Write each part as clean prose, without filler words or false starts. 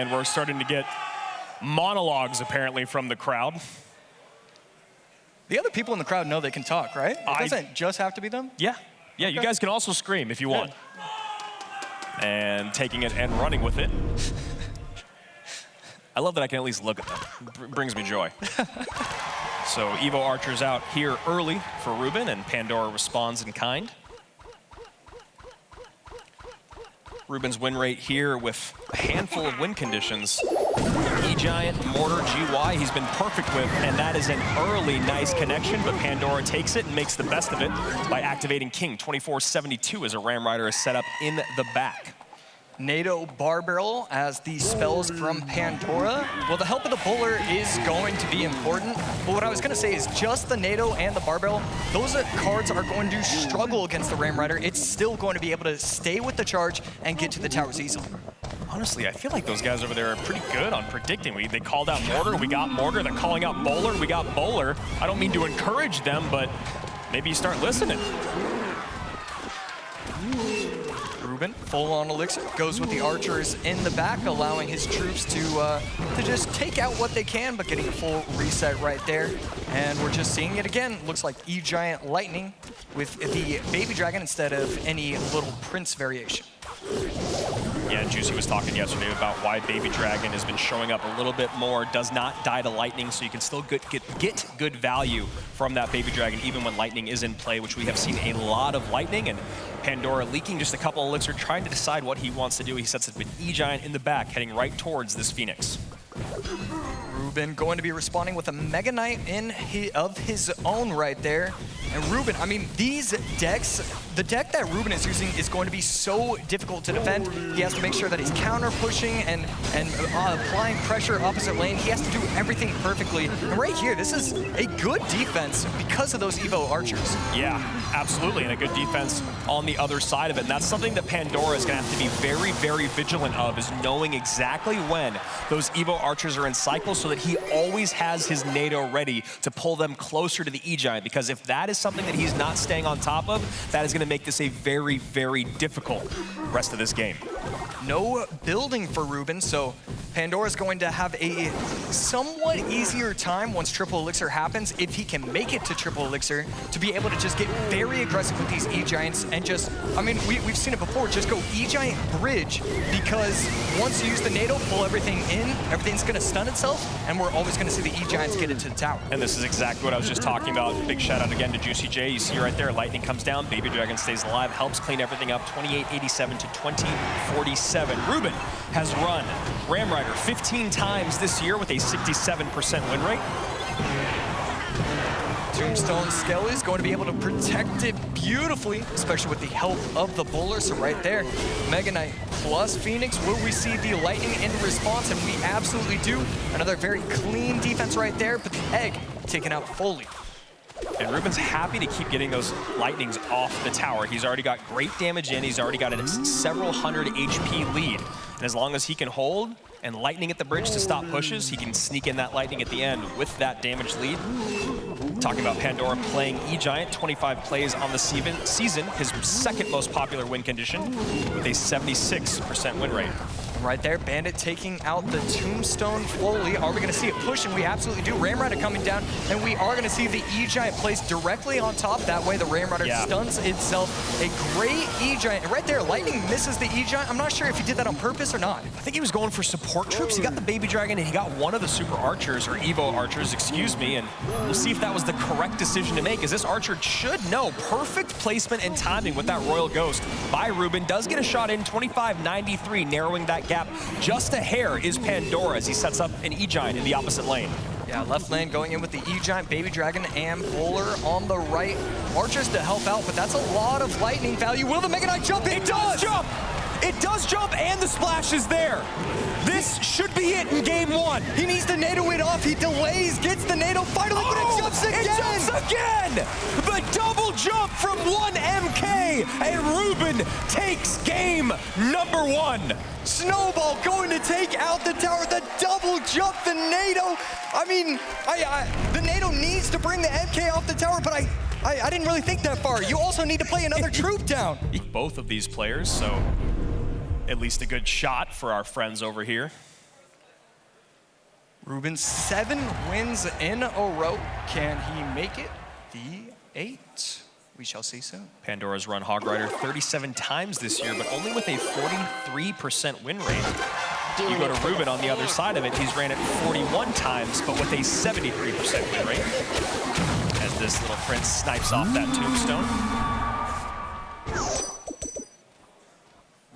And we're starting to get monologues, apparently, from the crowd. The other people in the crowd know they can talk, right? It doesn't just have to be them? Yeah. Yeah, okay. You guys can also scream if you want. And taking it and running with it. I love that I can at least look at them. It brings me joy. So Evo Archer's out here early for Ruben, and Pandora responds in kind. Ruben's win rate here with a handful of win conditions. E-Giant, Mortar, GY, he's been perfect with, and that is an early nice connection, but Pandora takes it and makes the best of it by activating King 2472 as a Ram Rider is set up in the back. NATO Bar Barrel as the spells from Pandora. Well, the help of the bowler is going to be important, but what I was going to say is just the NATO and the Bar Barrel, those cards are going to struggle against the Ram Rider. It's still going to be able to stay with the charge and get to the towers easily. Honestly, I feel like those guys over there are pretty good on predicting. They called out Mortar, we got Mortar. They're calling out Bowler, we got Bowler. I don't mean to encourage them, but maybe you start listening. Ruben, full on Elixir, goes with the archers in the back, allowing his troops to just take out what they can, but getting a full reset right there. And we're just seeing it again. Looks like E-Giant Lightning with the Baby Dragon instead of any Little Prince variation. Yeah, Juicy was talking yesterday about why Baby Dragon has been showing up a little bit more, does not die to Lightning, so you can still get good value from that Baby Dragon even when Lightning is in play, which we have seen a lot of Lightning, and Pandora leaking just a couple Elixir, trying to decide what he wants to do. He sets it with E-Giant in the back, heading right towards this Phoenix. Ruben going to be responding with a Mega Knight of his own right there. And Ruben, I mean, these decks, the deck that Ruben is using is going to be so difficult to defend. He has to make sure that he's counter pushing and applying pressure opposite lane. He has to do everything perfectly. And right here, this is a good defense because of those Evo Archers. Yeah, absolutely, and a good defense on the other side of it. And that's something that Pandora is going to have to be very, very vigilant of, is knowing exactly when those Evo Archers are in cycle so that he always has his NATO ready to pull them closer to the E-Giant, because if that is something that he's not staying on top of, that is going to make this a very, very difficult rest of this game. No building for Ruben, so Pandora's going to have a somewhat easier time once Triple Elixir happens, if he can make it to Triple Elixir, to be able to just get very aggressive with these E-Giants and just, I mean, we've seen it before, just go E-Giant bridge, because once you use the NATO, pull everything in, everything's going to stun itself, and we're always going to see the E-Giants get into the tower. And this is exactly what I was just talking about. Big shout out again to Juicy J. You see right there, Lightning comes down, Baby Dragon stays alive, helps clean everything up, 2887 to 2047. Ruben has run Ram Rider 15 times this year with a 67% win rate. Tombstone Skelly is going to be able to protect it beautifully, especially with the help of the bowler. So right there, Mega Knight plus Phoenix. Will we see the Lightning in response? And we absolutely do. Another very clean defense right there, but the egg taken out fully. And Ruben's happy to keep getting those Lightnings off the tower. He's already got great damage in. He's already got a several hundred HP lead. And as long as he can hold and Lightning at the bridge to stop pushes, he can sneak in that Lightning at the end with that damage lead. Talking about Pandora playing E-Giant, 25 plays on the season, his second most popular win condition with a 76% win rate. Right there, Bandit taking out the Tombstone fully. Are we going to see it push? And we absolutely do. Ram Rider coming down, and we are going to see the E-Giant placed directly on top. That way the Ram Rider stuns itself. A great E-Giant. And right there, Lightning misses the E-Giant. I'm not sure if he did that on purpose or not. I think he was going for support troops. He got the Baby Dragon, and he got one of the Super Archers, or Evo Archers, excuse me, and we'll see if that was the correct decision to make, as this Archer should know. Perfect placement and timing with that Royal Ghost by Ruben. Does get a shot in, 25-93, narrowing that gap just a hair is Pandora as he sets up an E-Giant in the opposite lane. Yeah, left lane going in with the E-Giant, Baby Dragon, and Bowler on the right. Archers to help out, but that's a lot of Lightning value. Will the Mega Knight jump? It does jump! It does jump, and the splash is there. This should be it in game one. He needs to NATO it off. He delays, gets the NATO, finally, but it jumps again! It jumps again! The double jump from 1MK, and Ruben takes game number one. Snowball going to take out the tower, the double jump, the NATO. I mean, the NATO needs to bring the MK off the tower, but I didn't really think that far. You also need to play another troop down. Both of these players, so at least a good shot for our friends over here. Ruben, 7 wins in a row. Can he make it the 8? We shall see soon. Pandora's run Hog Rider 37 times this year, but only with a 43% win rate. You go to Ruben on the other side of it, he's ran it 41 times, but with a 73% win rate. As this little prince snipes off that tombstone.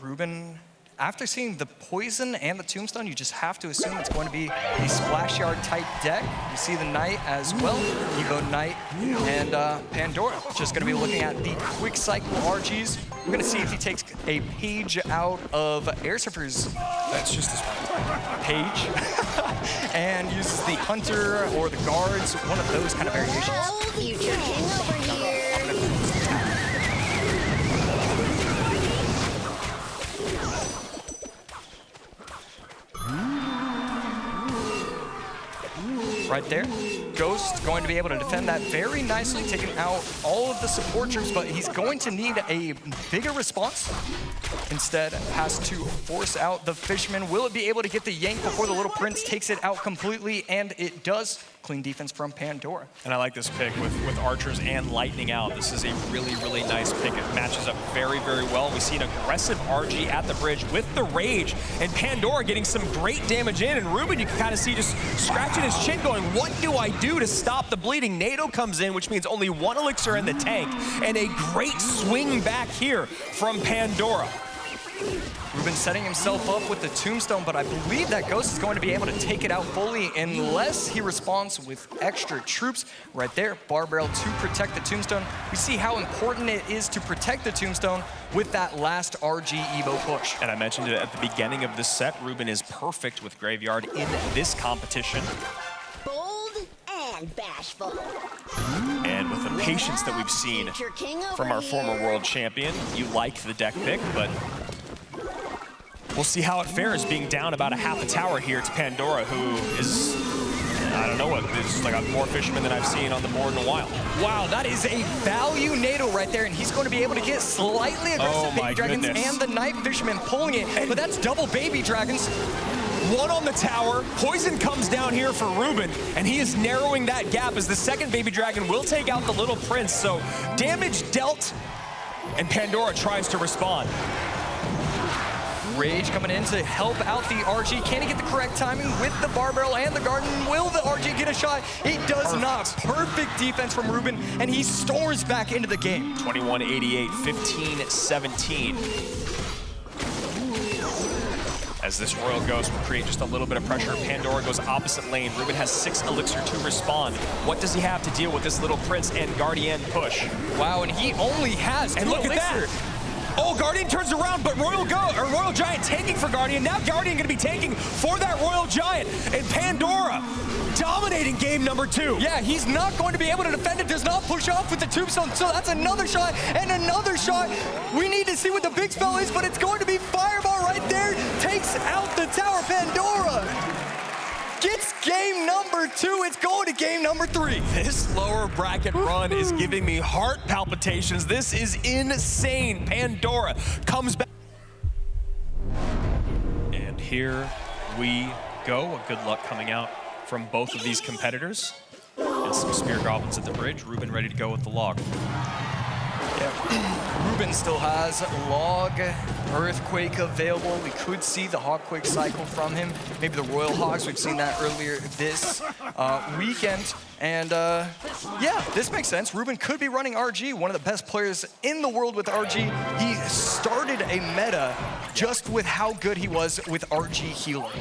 Ruben, after seeing the poison and the tombstone, you just have to assume it's going to be a splash yard type deck. You see the knight as well, Evo Knight, and Pandora just going to be looking at the quick cycle RGs. We're going to see if he takes a page out of Air Surfer's. That's just this one. Page. And uses the hunter or the guards, one of those kind of variations. Future king over here. Right there. Ghost going to be able to defend that very nicely, taking out all of the support troops, but he's going to need a bigger response. Instead, has to force out the Fisherman. Will it be able to get the yank before the little prince takes it out completely? And it does. Clean defense from Pandora. And I like this pick with archers and lightning out. This is a really, really nice pick. It matches up very, very well. We see an aggressive RG at the bridge with the rage, and Pandora getting some great damage in. And Ruben, you can kind of see just scratching his chin going, what do I do to stop the bleeding? NATO comes in, which means only 1 elixir in the tank, and a great swing back here from Pandora. Ruben setting himself up with the tombstone, but I believe that Ghost is going to be able to take it out fully unless he responds with extra troops. Right there, bar barrel to protect the tombstone. We see how important it is to protect the tombstone with that last RG Evo push. And I mentioned it at the beginning of this set, Ruben is perfect with Graveyard in this competition. Bold and bashful. And with the patience that we've seen from our former world champion, you like the deck pick, but we'll see how it fares being down about a half a tower here to Pandora, who is, I don't know what, is like a more fisherman than I've seen on the board in a while. Wow, that is a value NATO right there, and he's going to be able to get slightly aggressive baby dragons and the night fisherman pulling it, but that's double baby dragons. 1 on the tower, poison comes down here for Ruben, and he is narrowing that gap as the second baby dragon will take out the little prince, so damage dealt, and Pandora tries to respond. Rage coming in to help out the RG. Can he get the correct timing with the bar barrel and the garden? Will the RG get a shot? He does not. Perfect defense from Ruben, and he storms back into the game. 21-88, 15-17. As this Royal Ghost will create just a little bit of pressure, Pandora goes opposite lane. Ruben has 6 elixir to respond. What does he have to deal with this little prince and Guardian push? Wow, and he only has 2 and look elixir. At that! Oh, Guardian turns around, but Royal Giant taking for Guardian. Now Guardian gonna be taking for that Royal Giant. And Pandora dominating game number 2. Yeah, he's not going to be able to defend it. Does not push off with the tombstone. So that's another shot and another shot. We need to see what the big spell is, but it's going to be Fireball right there. Takes out the tower. Pandora gets game number 2. It's going to game number 3. This lower bracket run is giving me heart palpitations. This is insane. Pandora comes back. And here we go. Good luck coming out from both of these competitors. And some Spear Goblins at the bridge. Ruben ready to go with the log. Yeah. Ruben still has log, Earthquake available. We could see the Hogquake cycle from him. Maybe the Royal Hogs, we've seen that earlier this weekend. And yeah, this makes sense. Ruben could be running RG, one of the best players in the world with RG. He started a meta just with how good he was with RG Healer.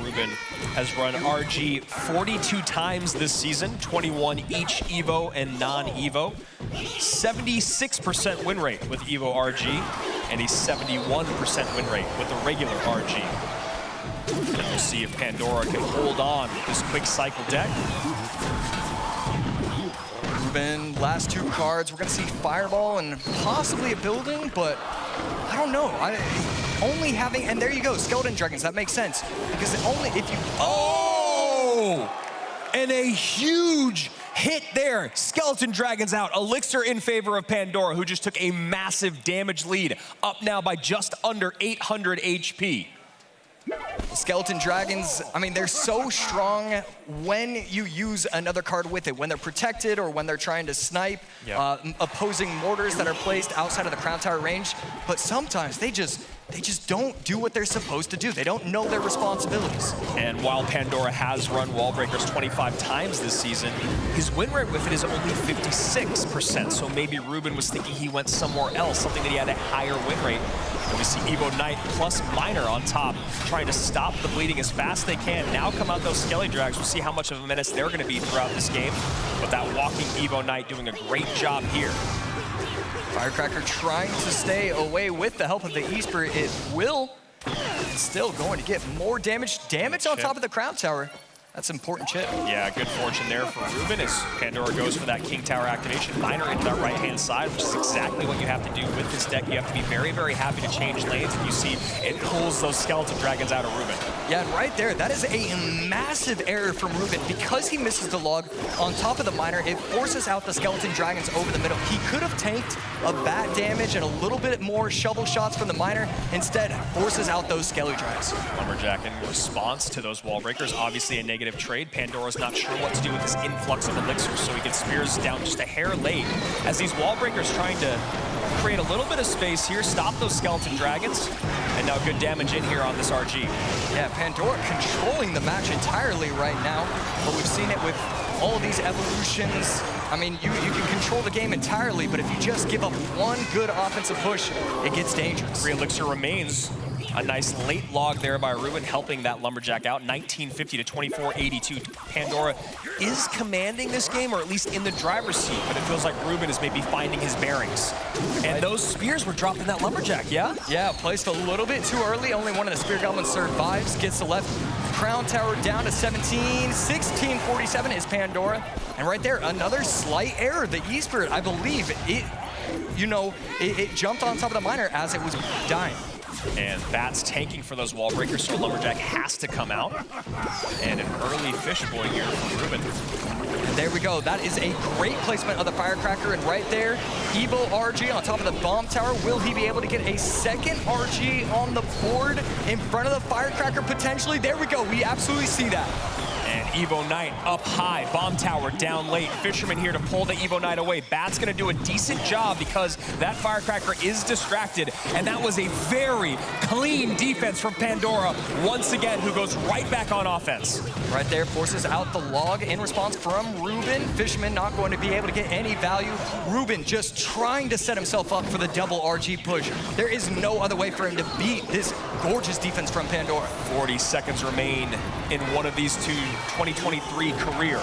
Ruben has run RG 42 times this season, 21 each Evo and non-Evo. 76% win rate with Evo RG, and a 71% win rate with the regular RG. And we'll see if Pandora can hold on with this quick cycle deck. Ruben, last 2 cards, we're gonna see Fireball and possibly a building, but I don't know. Only having, and there you go, Skeleton Dragons, that makes sense. Because only if you, oh! And a huge hit there. Skeleton Dragons out. Elixir in favor of Pandora, who just took a massive damage lead, up now by just under 800 HP. Skeleton Dragons, I mean, they're so strong when you use another card with it, when they're protected or when they're trying to snipe opposing mortars that are placed outside of the Crown Tower range. But sometimes they just don't do what they're supposed to do. They don't know their responsibilities. And while Pandora has run wall breakers 25 times this season, his win rate with it is only 56%. So maybe Ruben was thinking he went somewhere else, something that he had a higher win rate. And we see Evo Knight plus Miner on top, trying to stop the bleeding as fast as they can. Now come out those Skelly Drags. We'll see how much of a menace they're going to be throughout this game. But that walking Evo Knight doing a great job here. Firecracker trying to stay away with the help of the Eastbird. It will, and still going to get more damage. Damage on top of the Crown Tower. That's important chip. Yeah, good fortune there for Ruben as Pandora goes for that King Tower activation. Miner into that right-hand side, which is exactly what you have to do with this deck. You have to be very, very happy to change lanes, and you see it pulls those Skeleton Dragons out of Ruben. Yeah, and right there, that is a massive error from Ruben. Because he misses the log on top of the Miner, it forces out the Skeleton Dragons over the middle. He could have tanked a bat damage and a little bit more shovel shots from the Miner. Instead, forces out those Skelly Drags. Lumberjack in response to those wall breakers, obviously a negative trade. Pandora's not sure what to do with this influx of elixirs, so he gets spears down just a hair late. As these wall breakers trying to create a little bit of space here, stop those Skeleton Dragons, and now good damage in here on this RG. Yeah, Pandora controlling the match entirely right now, but we've seen it with all of these evolutions. I mean, you can control the game entirely, but if you just give up one good offensive push, it gets dangerous. Free elixir remains. A nice late log there by Ruben, helping that Lumberjack out. 1950 to 2482. Pandora is commanding this game, or at least in the driver's seat, but it feels like Ruben is maybe finding his bearings. And those spears were dropped in that Lumberjack, yeah? Yeah, placed a little bit too early. Only one of the Spear Goblins survives, gets the left Crown Tower down to 17. 1647 is Pandora. And right there, another slight error. The Eastbird, I believe, it jumped on top of the Miner as it was dying. And Bat's tanking for those wall breakers, so Lumberjack has to come out. And an early fishboy here from Ruben. And there we go. That is a great placement of the Firecracker. And right there, Evo RG on top of the Bomb Tower. Will he be able to get a second RG on the board in front of the Firecracker potentially? There we go. We absolutely see that. And Evo Knight up high, Bomb Tower down late. Fisherman here to pull the Evo Knight away. Bat's gonna do a decent job because that Firecracker is distracted. And that was a very clean defense from Pandora, once again, who goes right back on offense. Right there, forces out the log in response from Ruben. Fisherman not going to be able to get any value. Ruben just trying to set himself up for the double RG push. There is no other way for him to beat this gorgeous defense from Pandora. 40 seconds remain in one of these two 2023 career.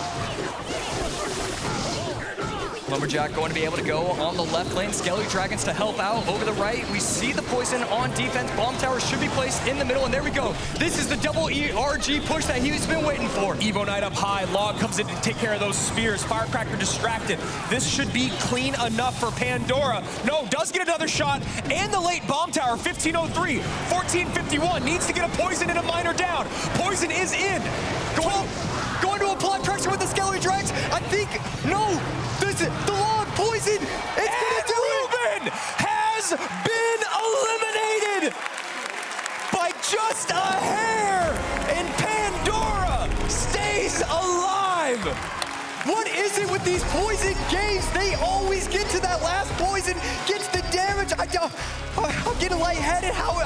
Lumberjack going to be able to go on the left lane. Skelly Dragons to help out over the right. We see the poison on defense. Bomb Tower should be placed in the middle, and there we go. This is the double RG push that he's been waiting for. Evo Knight up high. Log comes in to take care of those spears. Firecracker distracted. This should be clean enough for Pandora. No, does get another shot. And the late Bomb Tower, 1503. 1451 needs to get a poison and a Miner down. Poison is in. Going to apply pressure with the Skelly Drags. I think, no, the log poison. It's gonna do Ruben has been eliminated by just a hair, and Pandora stays alive. What is it with these poison games? They always get to that last poison, gets the damage. I'm getting lightheaded. How